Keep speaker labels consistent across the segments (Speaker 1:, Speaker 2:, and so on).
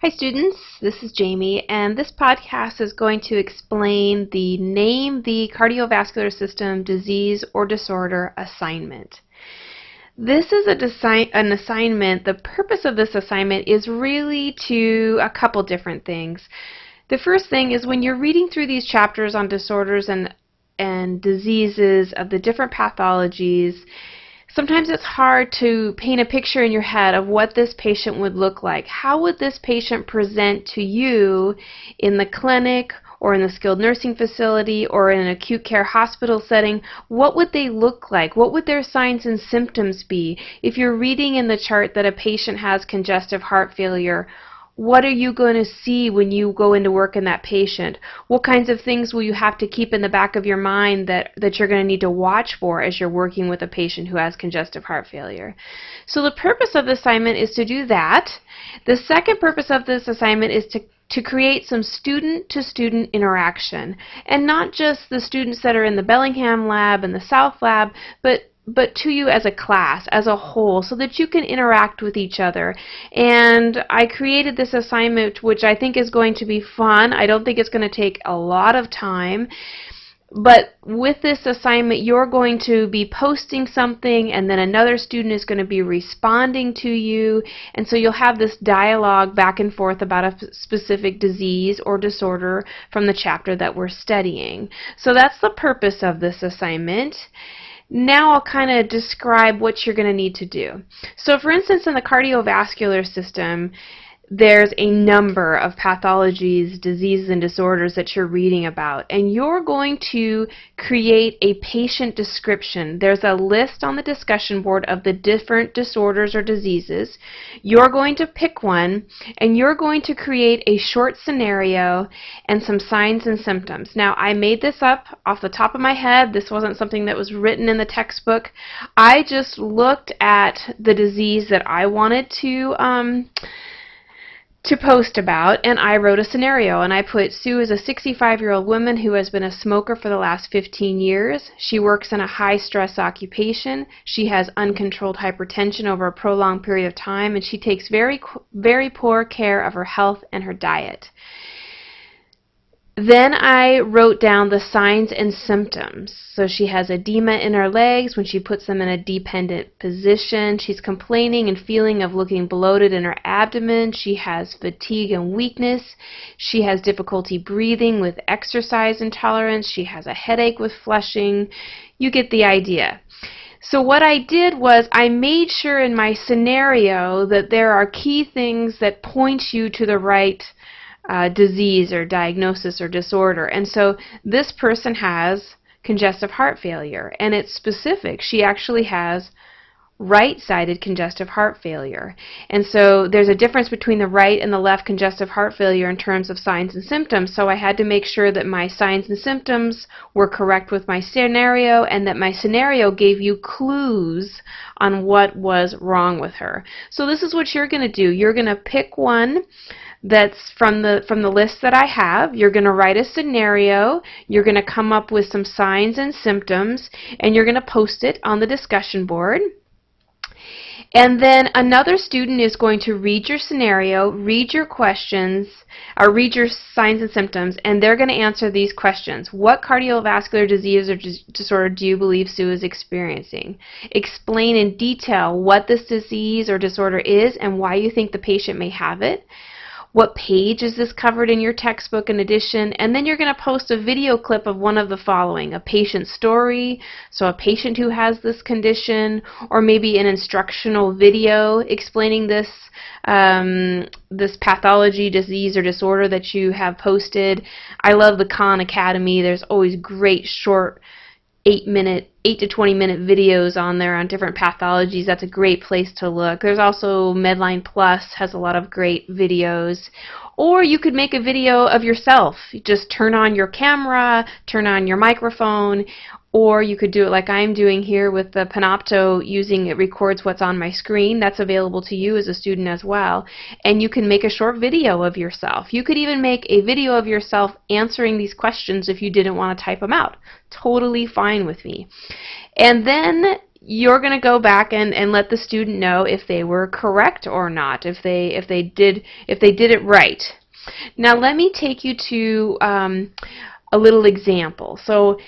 Speaker 1: Hi students, this is Jamie, and this podcast is going to explain the Name the Cardiovascular System Disease or Disorder assignment. This is an assignment. The purpose of this assignment is really to a couple different things. The first thing is when you're reading through these chapters on disorders and diseases of the different pathologies, sometimes it's hard to paint a picture in your head of what this patient would look like. How would this patient present to you in the clinic or in the skilled nursing facility or in an acute care hospital setting? What would they look like? What would their signs and symptoms be? If you're reading in the chart that a patient has congestive heart failure, what are you going to see when you go into work in that patient? What kinds of things will you have to keep in the back of your mind that you're going to need to watch for as you're working with a patient who has congestive heart failure? So the purpose of the assignment is to do that. The second purpose of this assignment is to create some student-to-student interaction, and not just the students that are in the Bellingham lab and the South lab, but to you as a class, as a whole, so that you can interact with each other. And I created this assignment, which I think is going to be fun. I don't think it's going to take a lot of time. But with this assignment, you're going to be posting something, and then another student is going to be responding to you. And so you'll have this dialogue back and forth about a specific disease or disorder from the chapter that we're studying. So that's the purpose of this assignment. Now I'll kind of describe what you're going to need to do. So for instance, in the cardiovascular system, there's a number of pathologies, diseases, and disorders that you're reading about, and you're going to create a patient description. There's a list on the discussion board of the different disorders or diseases. You're going to pick one, and you're going to create a short scenario and some signs and symptoms. Now, I made this up off the top of my head. This wasn't something that was written in the textbook. I just looked at the disease that I wanted to post about, and I wrote a scenario, and I put Sue is a 65-year-old woman who has been a smoker for the last 15 years. She works in a high-stress occupation. She has uncontrolled hypertension over a prolonged period of time, and she takes very poor care of her health and her diet. Then I wrote down the signs and symptoms. So she has edema in her legs when she puts them in a dependent position. She's complaining and feeling of looking bloated in her abdomen. She has fatigue and weakness. She has difficulty breathing with exercise intolerance. She has a headache with flushing. You get the idea. So what I did was I made sure in my scenario that there are key things that point you to the right disease or diagnosis or disorder. And so this person has congestive heart failure, and it's specific. She actually has right-sided congestive heart failure. And so there's a difference between the right and the left congestive heart failure in terms of signs and symptoms. So I had to make sure that my signs and symptoms were correct with my scenario, and that my scenario gave you clues on what was wrong with her. So this is what you're going to do. You're going to pick one that's from the list that I have. You're going to write a scenario, you're going to come up with some signs and symptoms, and you're going to post it on the discussion board. And then another student is going to read your scenario, read your questions, or read your signs and symptoms, and they're going to answer these questions. What cardiovascular disease or disorder do you believe Sue is experiencing? Explain in detail what this disease or disorder is and why you think the patient may have it. What page is this covered in your textbook in addition? And then you're going to post a video clip of one of the following: a patient story, so a patient who has this condition, or maybe an instructional video explaining this this pathology, disease, or disorder that you have posted. I love the Khan Academy. There's always great short 8 to 20 minute videos on there on different pathologies. That's a great place to look. There's also Medline Plus has a lot of great videos. Or you could make a video of yourself. You just turn on your camera, turn on your microphone, or you could do it like I'm doing here with the Panopto, using it records what's on my screen. That's available to you as a student as well. And you can make a short video of yourself. You could even make a video of yourself answering these questions if you didn't want to type them out. Totally fine with me. And then you're going to go back and let the student know if they were correct or not, if they did it right. Now let me take you to a little example. So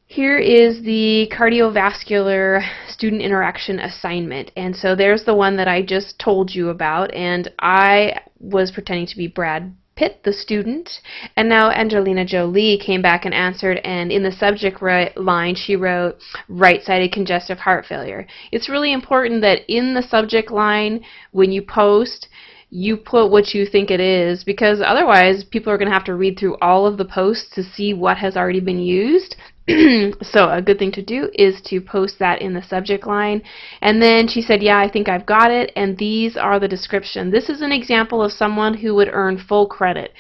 Speaker 1: here is the cardiovascular student interaction assignment, and so there's the one that I just told you about, and I was pretending to be Brad Pitt, the student, and now Angelina Jolie came back and answered, and in the subject line she wrote right-sided congestive heart failure. It's really important that in the subject line when you post, you put what you think it is, because otherwise people are going to have to read through all of the posts to see what has already been used. So a good thing to do is to post that in the subject line. And then she said, yeah, I think I've got it, and these are the description. This is an example of someone who would earn full credit.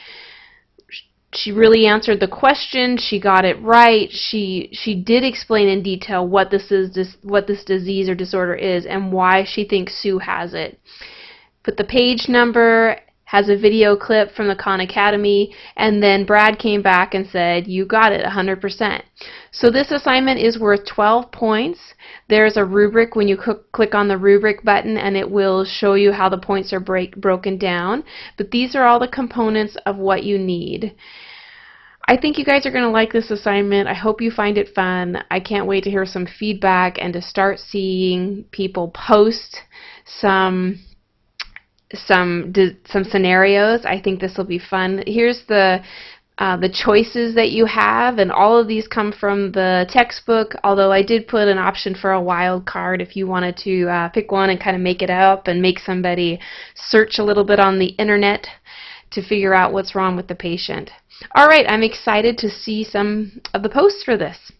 Speaker 1: She really answered the question. She got it right. She did explain in detail what this disease or disorder is and why she thinks Sue has it. Put the page number, has a video clip from the Khan Academy, and then Brad came back and said, you got it 100%. So this assignment is worth 12 points. There's a rubric when you click on the rubric button, and it will show you how the points are broken down. But these are all the components of what you need. I think you guys are going to like this assignment. I hope you find it fun. I can't wait to hear some feedback and to start seeing people post some scenarios. I think this will be fun. Here's the choices that you have, and all of these come from the textbook, although I did put an option for a wild card if you wanted to pick one and kind of make it up and make somebody search a little bit on the internet to figure out what's wrong with the patient. Alright, I'm excited to see some of the posts for this.